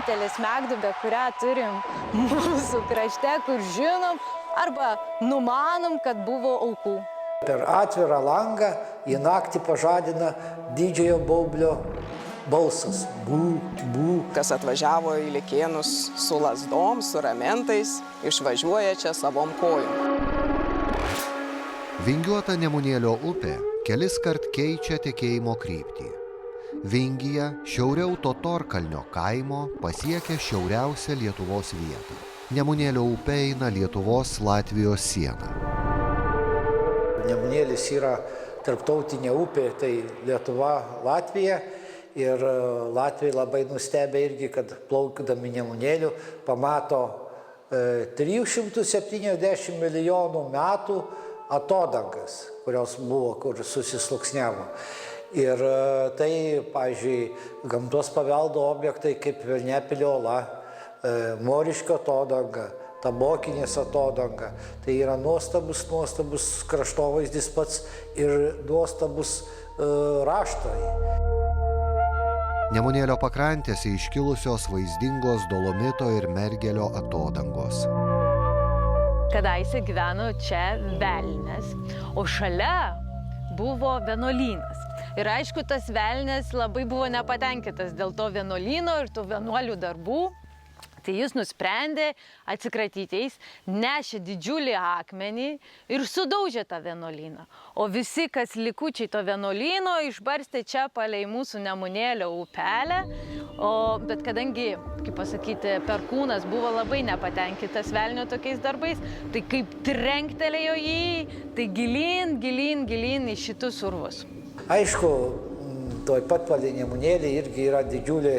vienintelė smegduobė, kurią turim mūsų krašte, kur žinom arba numanom, kad buvo aukų. Per atvirą langą į naktį pažadina didžiojo baublio balsas. Bū, bū. Kas atvažiavo į Likėnus su lazdom, su ramentais, išvažiuoja čia savom kojom. Vingiuota Nemunėlio upė keliskart keičia tekėjimo kryptį. Vingyje šiauriau Totorkalnio kaimo pasiekia šiauriausią Lietuvos vietą. Nemunėlio upė eina Lietuvos-Latvijos sieną. Nemunėlis yra tarptautinė upė, tai Lietuva, Latvija. Ir Latviai labai nustebė irgi, kad plaukdami Nemunėliu pamato 370 milijonų metų atodangas, kurios buvo, kur susisluoksniavo. Ir tai, pavyzdžiui, gamtos paveldo objektai kaip Vilnepilio ola, Moriškio atodanga, Tabokinės atodanga. Tai yra nuostabus kraštovaizdis pats ir nuostabus raštai. Nemunėlio pakrantėse iškilusios vaizdingos Dolomito ir Mergelio atodangos. Kadaise gyveno čia velnias, o šalia buvo vienuolynas. Ir aišku, tas velnias labai buvo nepatenkintas dėl to vienuolyno ir tų vienuolių darbų. Tai jis nusprendė atsikratyti jais, nešė didžiulį akmenį ir sudaužė tą vienuolyną. O visi, kas likučiai to vienuolyno, išbarstė čia palei mūsų Nemunėlio upelę. Bet kadangi, kaip pasakyti, Perkūnas buvo labai nepatenkintas velnio tokiais darbais, tai kaip trenktelėjo jį, tai gilyn į šitus urvus. Aišku, toj pat palei Nemunėlį irgi yra didžiulė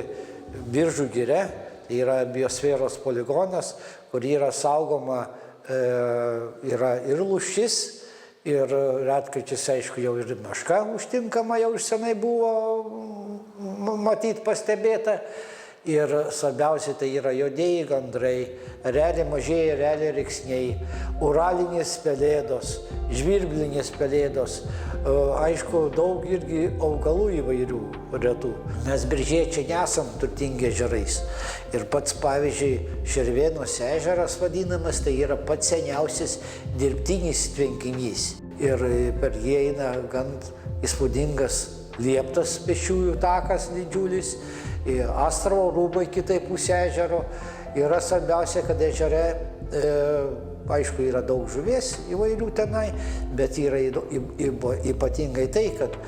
Biržų giria. Yra biosferos poligonas, kur yra saugoma, yra ir lūšis, ir retkarčiais, aišku, jau ir meška užtinkama, jau iš senai buvo matyti pastebėta. Ir svarbiausia, tai yra juodieji gandrai, ereliai mažieji, ereliai rėksniai, uralinės pelėdos, žvirblinės pelėdos, aišku, daug irgi augalų įvairių retų. Mes biržiečiai nesam turtingi ežerais. Ir pats, pavyzdžiui, Šervėnos ežeras vadinamas, tai yra pats seniausias dirbtinis tvenkinys. Ir per jį eina gan įspūdingas lieptas pėsčiųjų takas didžiulis, Astravo rūbai kitai pusė ežero. Yra svarbiausia, kad ežere, aišku, yra daug žuvies įvairių tenai, bet yra ypatingai tai, kad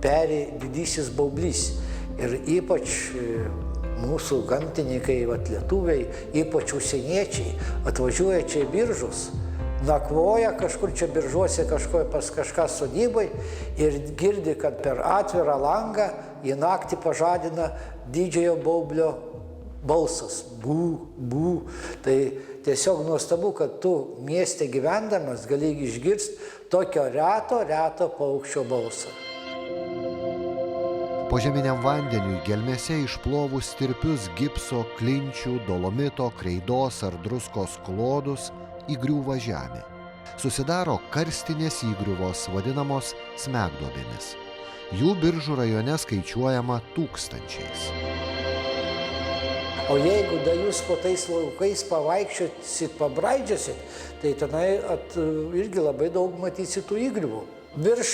peri didysis baublys. Ir ypač mūsų gamtininkai, lietuviai, ypač užsieniečiai, atvažiuoja čia į Biržus, nakvoja kažkur čia Biržuose, pas kažką sodybai ir girdi, kad per atvirą langą į naktį pažadina didžiojo baublio balsas. Bū, bū. Tai tiesiog nuostabu, kad tu mieste gyvendamas gali išgirsti tokio reto paukščio balsą. Požeminiam vandeniui gelmėse išplovus tirpius gipso, klinčių, dolomito, kreidos ar druskos klodus įgriūva žemė. Susidaro karstinės įgriuvos, vadinamos smegduobėmis. Jų Biržų rajone skaičiuojama tūkstančiais. O jeigu jūs po tais laukais pavaikščiosit, pabraidžiosit, tai tenai irgi labai daug matysit tų įgriuvų. Virš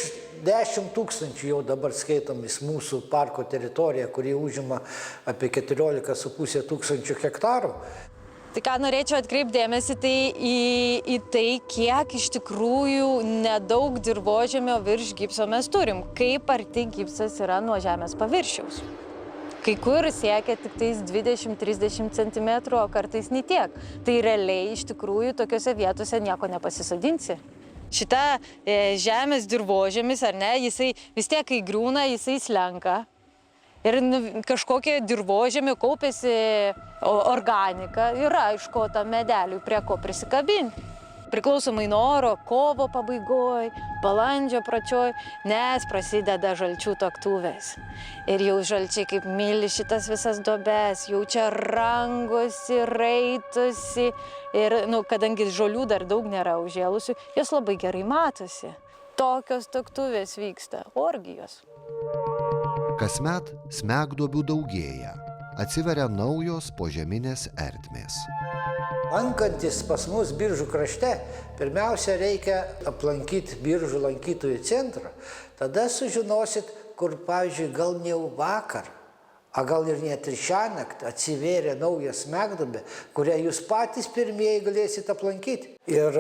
10 000 jau dabar skaitomis mūsų parko teritorija, kuri užima apie 14,5 tūkstančių hektarų. Tai ką norėčiau atkreipdėmėsi, tai į tai, kiek iš tikrųjų nedaug dirvožemio virš gipso mes turim, kaip arti gipsas yra nuo žemės paviršiaus. Kai kur siekia tik tais 20-30 cm, o kartais nei tiek. Tai realiai iš tikrųjų tokiose vietose nieko nepasisadinsi. Šita žemės dirvožemis, ar ne, jisai vis tiek, kai griūna, jisai slenka. Ir kažkokie dirvožemį kaupėsi organika, yra iš ko tam medeliui prie ko prisikabinti. Priklausomai nuo oro, kovo pabaigoj, balandžio pradžioj, nes prasideda žalčių tuoktuvės. Ir jau žalčiai kaip myli šitas visas duobes, jau čia rangosi, raitosi. Ir kadangi žolių dar daug nėra užžėlusių, jos labai gerai matosi. Tokios tuoktuvės vyksta, orgijos. Kasmet smegduobių daugėja, atsiveria naujos požeminės ertmės. Lankantis pas mus Biržų krašte, pirmiausia reikia aplankyti Biržų lankytojų centrą, tada sužinosit, kur, pavyzdžiui, gal ne vakar, a gal ir net ir šiąnakt atsivėrė nauja smegduobė, kurią jūs patys pirmieji galėsit aplankyti. Ir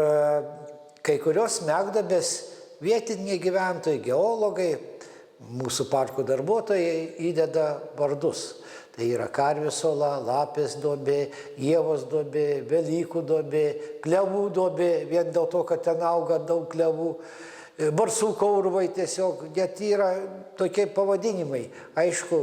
kai kurios smegduobės vietiniai gyventojai, geologai, mūsų parko darbuotojai įdeda vardus. Tai yra Karvės ola, Lapės duobė, Ievos duobė, Velykų duobė, Klevų duobė, vien dėl to, kad ten auga daug klevų, Barsukų urvai tiesiog, net yra tokie pavadinimai. Aišku,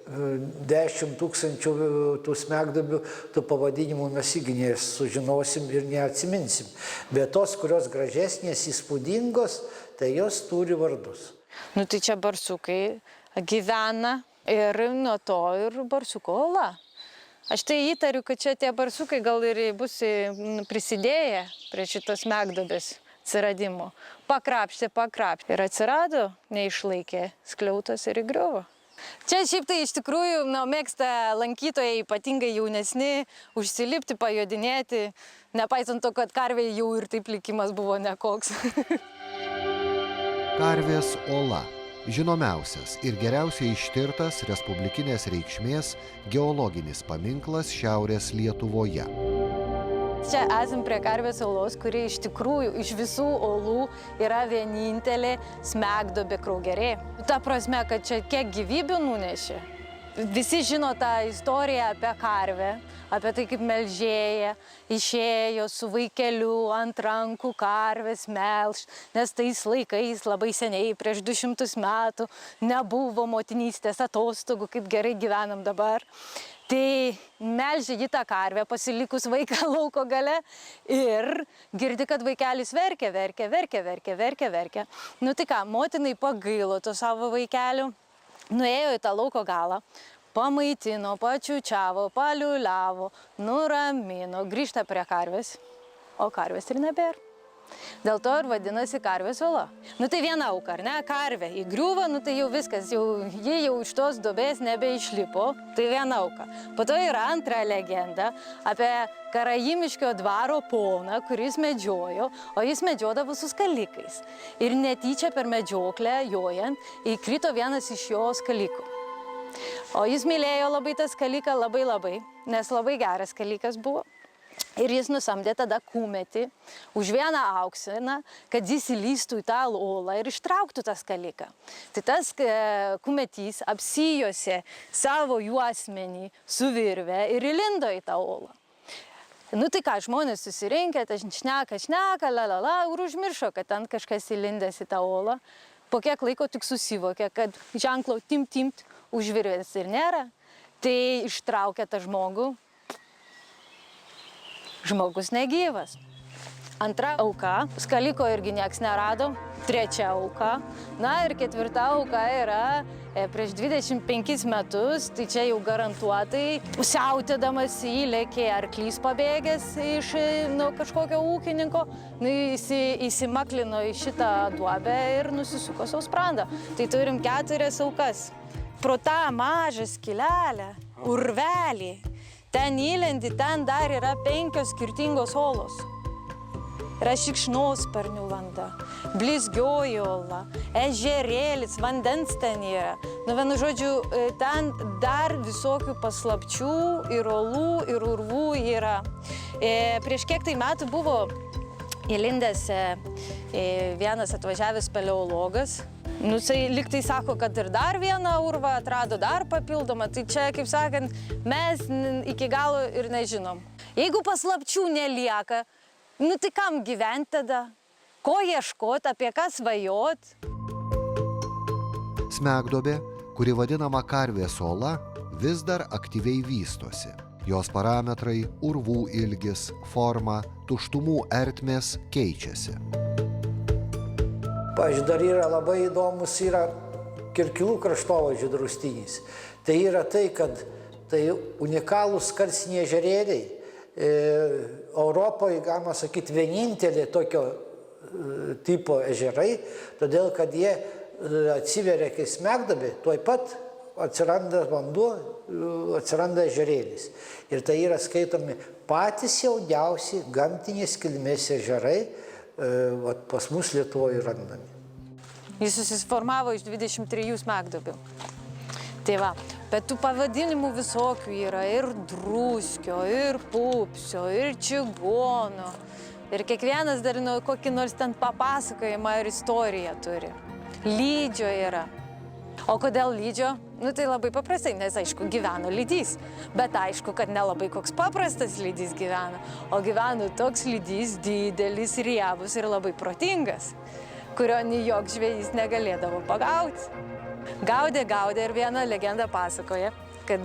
10 000 tų smegduobių, tų pavadinimų mes irgi nesužinosim ir neatsiminsim. Bet tos, kurios gražesnės, įspūdingos, tai jos turi vardus. Nu tai čia barsukai gyvena ir nuo to ir Barsuko ola. Aš tai įtariu, kad čia tie barsukai gal ir bus prisidėję prie šitos smegduobės atsiradimo. Pakrapštė ir atsirado, neišlaikė skliautas ir įgriuvo. Čia šiaip tai iš tikrųjų mėgsta lankytojai, ypatingai jaunesni, užsilipti, pajodinėti, nepaisant to, kad karvė jau ir taip likimas buvo nekoks. Karvės ola – žinomiausias ir geriausiai ištirtas respublikinės reikšmės geologinis paminklas Šiaurės Lietuvoje. Čia esam prie Karvės olos, kuri iš tikrųjų iš visų olų yra vienintelė smegduobė Kraugerė. Ta prasme, kad čia kiek gyvybių nunešė. Visi žino tą istoriją apie karvę, apie tai, kaip melžėja išėjo su vaikeliu ant rankų karvės melš, nes tais laikais labai seniai, prieš 200 metų, nebuvo motinystės atostogų, kaip gerai gyvenam dabar. Tai melžė ji tą karvę, pasilikus vaiką lauko gale ir girdi, kad vaikelis verkia. Nu tai ką, motinai pagailo to savo vaikelių, nuėjo į tą lauko galą, pamaitino, pačiučiavo, paliuliavo, nuramino, grįžta prie karvės, o karvės ir nebėra. Dėl to ir vadinasi Karvės ola. Nu tai viena auka, ar ne? Karvė įgriuvo, nu tai jau viskas, ji jau iš tos duobės nebeišlipo, tai viena auka. Po to yra antra legenda apie Karaimiškio dvaro poną, kuris medžiojo, o jis medžiodavo su skalikais. Ir netyčia per medžioklę jojant įkrito vienas iš jo skalikų. O jis mylėjo labai tą skaliką labai, nes labai geras skalikas buvo. Ir jis nusamdė tada kumetį už vieną auksiną, kad jis įlystų į tą olą ir ištrauktų tą skaliką. Tai tas kumetys apsijose savo juosmenį su virve ir įlindo į tą olą. Nu tai ką, žmonės susirinkę, šneka, ir užmiršo, kad ten kažkas įlindęs į tą olą. Po kiek laiko tik susivokė, kad ženklo timt už virvės ir nėra, tai ištraukė tą žmogų. Žmogus negyvas. Antra auka, skaliko irgi nieks nerado. Trečia auka. Na ir ketvirta auka yra prieš 25 metus, tai čia jau garantuotai siautėdamas įlėkė arklys pabėgęs iš kažkokio ūkininko, įsimaklino į šitą duobę ir nusisuko savo sprandą. Tai turim 4 aukas. Pro tą mažą skylelę, urvelį, ten įlendi, ten dar yra 5 skirtingos olos. Yra šikšnosparnių landa, blizgioji ola, ežerėlis, vandens ten yra. Nu, vienu žodžiu, ten dar visokių paslapčių ir olų, ir urvų yra. Prieš kiek tai metų buvo įlindęs vienas atvažiavęs speleologas. Nu, jisai liktai sako, kad ir dar vieną urvą atrado, dar papildomą. Tai čia, kaip sakant, mes iki galo ir nežinom. Jeigu paslapčių nelieka, nu tai kam gyventi tada? Ko ieškot, apie ką svajot? Smegduobė, kuri vadinama Karvės ola, vis dar aktyviai vystosi. Jos parametrai, urvų ilgis, forma, tuštumų ertmės keičiasi. Pavyzdžiui, dar yra labai įdomus Kirkilų kraštovaizdžio draustinys. Tai yra tai, kad tai unikalūs karstiniai ežerėliai. Europoje, galima sakyti, vienintelė tokio tipo ežerai, todėl kad jie atsiveria kaip smegduobė, tuoj pat atsiranda vanduo, atsiranda ežerėlis. Ir tai yra skaitomi patys jauniausi gamtinės kilmės ežerai, pas mus Lietuvoje randami. Jis susiformavo iš 23 smegduobių. Tai va, bet tų pavadinimų visokių yra ir Druskio, ir Pupsio, ir Čigono. Ir kiekvienas dar kokį nors ten papasakojimą ir istoriją turi. Lydžio yra. O kodėl Lydžio? Nu tai labai paprastai, nes aišku gyveno lydys. Bet aišku, kad nelabai koks paprastas lydys gyveno. O gyveno toks lydys didelis, riebus ir labai protingas, kurio nei joks žvejys negalėdavo pagauti. Gaudė ir vieną legendą pasakoja, kad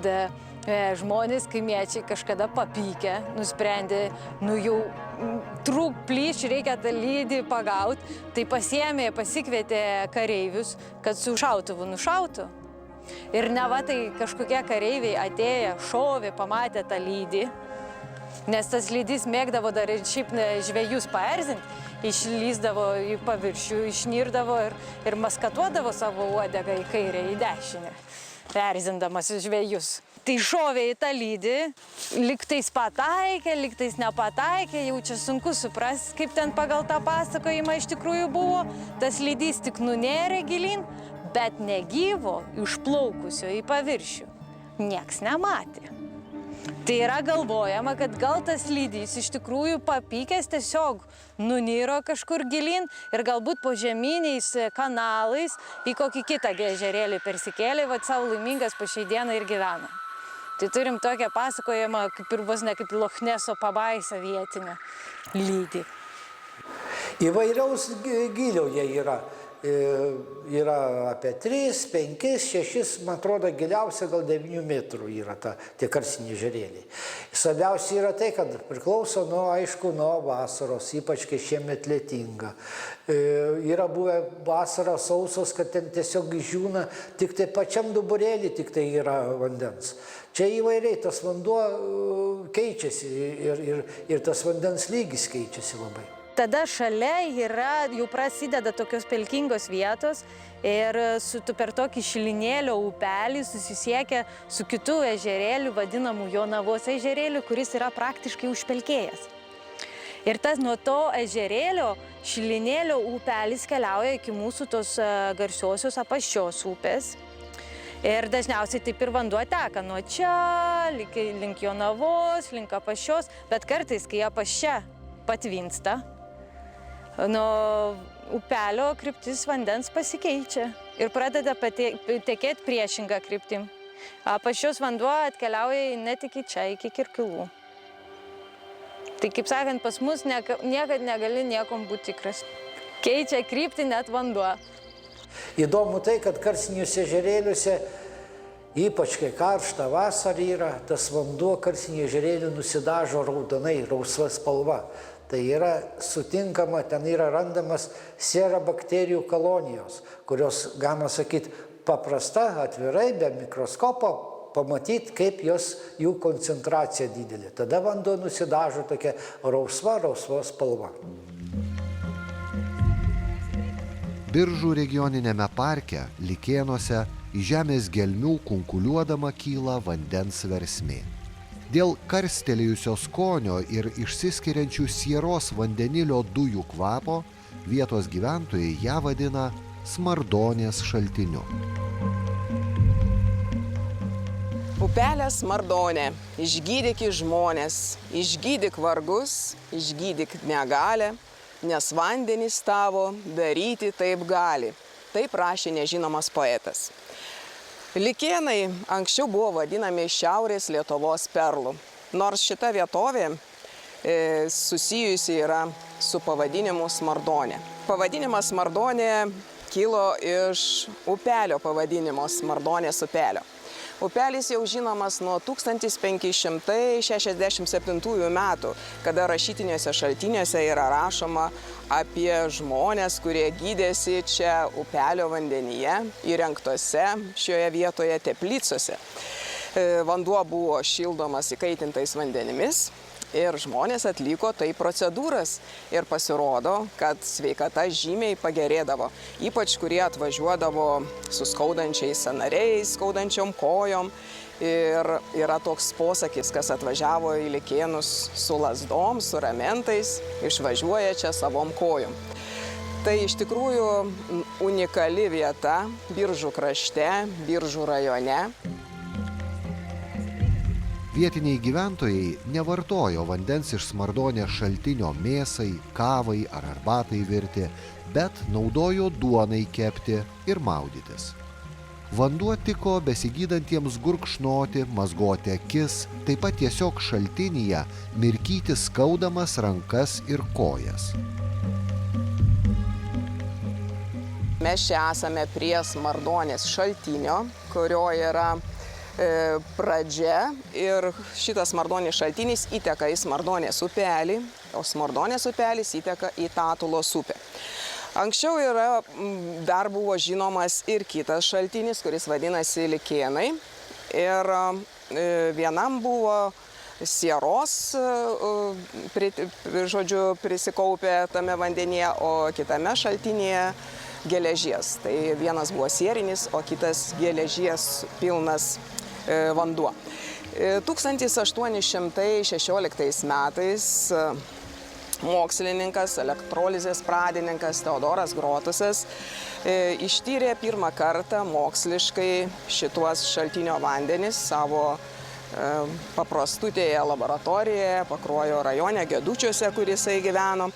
žmonės, kaimiečiai kažkada papykę, nusprendė, jau trūk plyš, reikia tą lydį pagauti, tai pasikvietė kareivius, kad su šautuvu nušautų. Ir neva tai kažkokie kareiviai atėję, šovė, pamatė tą lydį, nes tas lydys mėgdavo dar ir šiaip žvejus paerzinti, išlįsdavo į paviršių, išnirdavo ir maskatuodavo savo uodegą į kairę, į dešinę, erzindamas žvejus. Tai šovė į tą lydį, lygtais pataikė, lygtais nepataikė, jau čia sunku suprasti, kaip ten pagal tą pasakojimą iš tikrųjų buvo. Tas lydys tik nunėrė gilyn, bet negyvo išplaukusio į paviršių nieks nematė. Tai yra galvojama, kad gal tas lydys iš tikrųjų papykęs tiesiog nunyro kažkur gilyn ir galbūt po žeminiais kanalais į kokį kitą ežerėlį persikėlė, savo laimingas po šiai dieną ir gyvena. Tai turim tokią pasakojimą, kaip ir vos ne kaip Lochneso pabaisa vietinė lydį. Įvairiaus gylio jie yra. Yra apie 3, 5, 6, man atrodo, giliausia gal 9 metrų yra tie karsiniai ežerėliai. Svarbiausia yra tai, kad priklauso nuo vasaros, ypač kai šiemet lietinga. Yra buvę vasaros sausos, kad ten tiesiog išdžiūna tik tai pačiam duburėlį, tik tai yra vandens. Čia įvairiai tas vanduo keičiasi ir tas vandens lygis keičiasi labai. Tada šalia jau prasideda tokios pelkingos vietos ir per tokį Šilinėlio upelį susisiekia su kitu ežerėliu, vadinamu Jonavos ežerėliu, kuris yra praktiškai užpelkėjęs. Ir nuo to ežerėlio Šilinėlio upelis keliauja iki mūsų tos garsiosios Apaščios upės. Ir dažniausiai taip ir vanduo teka nuo čia, link Jonavos, link Apaščios, bet kartais, kai Apaščia patvinsta, nuo upelio kryptis vandens pasikeičia ir pradeda tekėti priešingą kryptim. Apaščios vanduo atkeliauja net iki čia, iki Kirkilų. Tai kaip sakant, pas mus niekad negali niekom būti tikras. Keičia kryptį net vanduo. Įdomu tai, kad karsiniuose ežerėliuose, ypač kai karšta vasara yra, tas vanduo karsinių ežerėlių nusidažo raudonai, rausva spalva. Tai yra sutinkama, ten yra randamas serabakterijų kolonijos, kurios, galima sakyti, paprasta, atvirai, be mikroskopo, pamatyti, kaip jų koncentracija didelė. Tada vanduo nusidažo tokia rausva spalva. Biržų regioninėme parke, Likėnuose, į žemės gelmių kunkuliuodama kyla vandens versmė. Dėl karstelėjusio skonio ir išsiskiriančių sieros vandenilio dujų kvapo vietos gyventojai ją vadina Smardonės šaltiniu. Upelė Smardonė, išgydyk žmones, išgydyk vargus, išgydyk negalę, nes vandenys tavo daryti taip gali. Taip rašė nežinomas poetas. Likėnai anksčiau buvo vadinami Šiaurės Lietuvos perlu, nors šita vietovė susijusi yra su pavadinimu Smardonė. Pavadinimas Smardonė kilo iš upelio pavadinimo, Smardonės upelio. Upelis jau žinomas nuo 1567 metų, kada rašytiniuose šaltiniuose yra rašoma apie žmones, kurie gydėsi čia upelio vandenyje, įrengtose šioje vietoje teplicose. Vanduo buvo šildomas įkaitintais vandenimis Ir žmonės atliko tai procedūras ir pasirodo, kad sveikata žymiai pagerėdavo. Ypač kurie atvažiuodavo su skaudančiais sąnariais, skaudančiom kojom. Ir yra toks posakis, kas atvažiavo į Likėnus su lazdom, su ramentais, išvažiuoja čia savom kojom. Tai iš tikrųjų unikali vieta Biržų krašte, Biržų rajone. Vietiniai gyventojai nevartojo vandens iš Smardonės šaltinio mėsai, kavai ar arbatai virti, bet naudojo duonai kepti ir maudytis. Vanduo tiko besigydantiems gurkšnoti, mazgoti akis, taip pat tiesiog šaltinyje mirkyti skaudamas rankas ir kojas. Mes čia esame prie Smardonės šaltinio, kurio yra pradžia ir šitas Smardonės šaltinis įteka į Smardonės upelį, o Smardonės upelis įteka į Tatulos upę. Anksčiau dar buvo žinomas ir kitas šaltinis, kuris vadinasi Likėnai. Ir vienam buvo sieros, prisikaupę tame vandenyje, o kitame šaltinyje geležies. Tai vienas buvo sierinis, o kitas geležies pilnas vanduo. 1816 metais mokslininkas, elektrolizės pradininkas Teodoras Grotusas ištyrė pirmą kartą moksliškai šituos šaltinio vandenis savo paprastutėje laboratorijoje, Pakruojo rajone, Gedučiuose, kur jisai gyveno.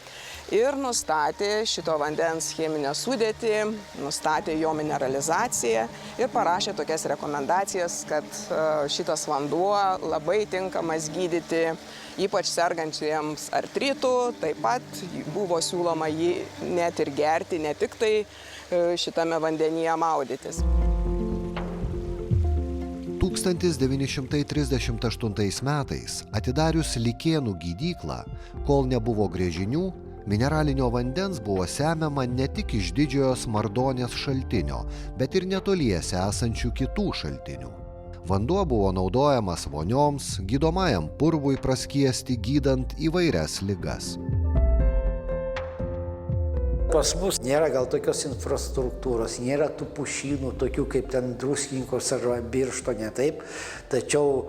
Ir nustatė šito vandens cheminę sudėtį, nustatė jo mineralizaciją ir parašė tokias rekomendacijas, kad šitas vanduo labai tinkamas gydyti ypač sergančiesiems artritų. Taip pat buvo siūloma jį net ir gerti, ne tik tai šitame vandenyje maudytis. 1938 metais atidarius Likėnų gydyklą, kol nebuvo gręžinių, mineralinio vandens buvo semiama ne tik iš didžiojo Smardonės šaltinio, bet ir netoliese esančių kitų šaltinių. Vanduo buvo naudojamas vonioms, gydomajam purvui praskiesti, gydant įvairias ligas. Pas mus nėra gal tokios infrastruktūros, nėra tų pušynų, tokių kaip ten Druskinkos ar Birštone, taip. Tačiau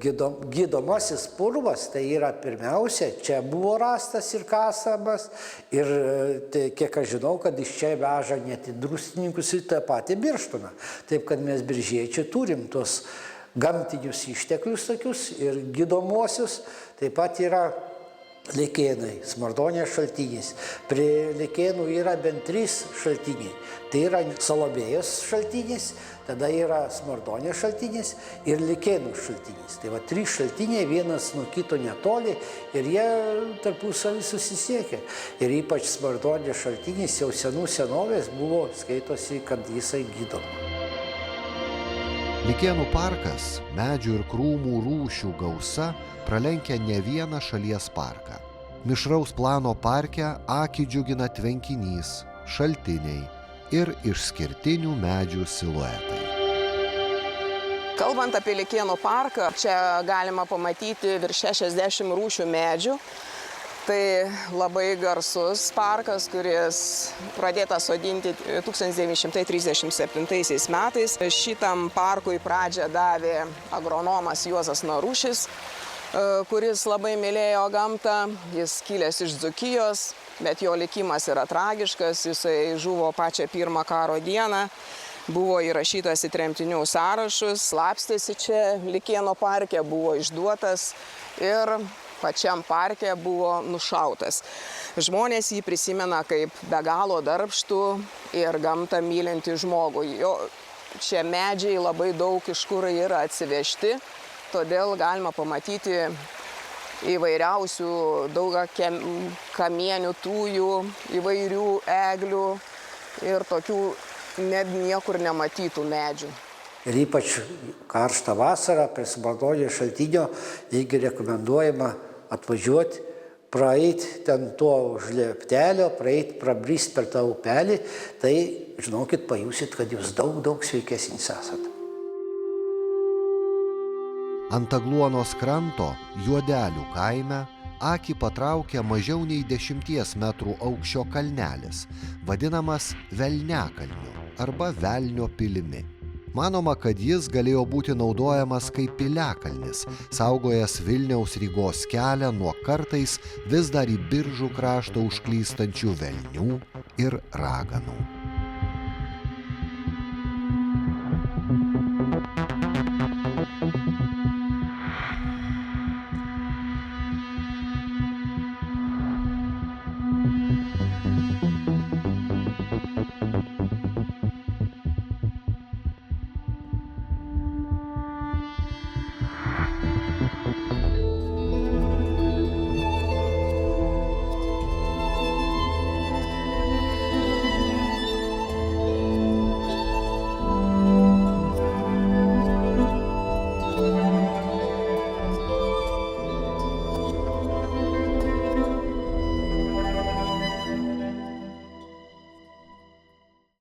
gydomasis purvas, tai yra pirmiausia, čia buvo rastas ir kasamas. Ir kiek aš žinau, kad iš čia veža net į Druskininkus ir tą patį Birštoną. Taip, kad mes biržiečiai turim tos gamtinius išteklius tokius ir gydomuosius. Taip pat yra Likėnai, Smardonės šaltinis. Prie Likėnų yra bent 3 šaltiniai. Tai yra Salobėjos šaltinis, tada yra Smardonės šaltinis ir Likėnų šaltinis. Tai va 3 šaltiniai, vienas nuo kito netoli ir jie tarpusavy susisiekia. Ir ypač Smardonės šaltinis jau senų senovės buvo, skaitosi, kad jisai gydoma. Likėnų parkas, medžių ir krūmų rūšių gausa, pralenkia ne vieną šalies parką. Mišraus plano parke akį džiugina tvenkinys, šaltiniai ir išskirtinių medžių siluetai. Kalbant apie Likėnų parką, čia galima pamatyti virš 60 rūšių medžių. Tai labai garsus parkas, kuris pradėtas sodinti 1937 metais. Šitam parkui pradžią davė agronomas Juozas Narušis, kuris labai mylėjo gamtą. Jis kilęs iš Dzūkijos, bet jo likimas yra tragiškas. Jisai žuvo pačią pirmą karo dieną, buvo įrašytas į tremtinių sąrašus, slapstėsi čia Likėnų parke, buvo išduotas ir pačiam parke buvo nušautas. Žmonės jį prisimena kaip be galo darbštų ir gamtą mylintį žmogų. Šie medžiai labai daug iš kur yra atsivežti, todėl galima pamatyti įvairiausių daug kamienių tujų, įvairių eglių ir tokių net niekur nematytų medžių. Ir ypač karštą vasarą prie Smardonės šaltinio irgi rekomenduojama atvažiuoti, praeiti ten tuo žleptelio, prabrist per tą upelį, tai, žinokit, pajusit, kad jūs daug sveikesnis esate. Ant Agluonos kranto, Juodelių kaime, akį patraukia mažiau nei 10 metrų aukščio kalnelis, vadinamas Velniakalniu arba Velnio pilimi. Manoma, kad jis galėjo būti naudojamas kaip piliakalnis, saugojęs Vilniaus Rygos kelią nuo kartais vis dar į Biržų kraštą užklystančių velnių ir raganų.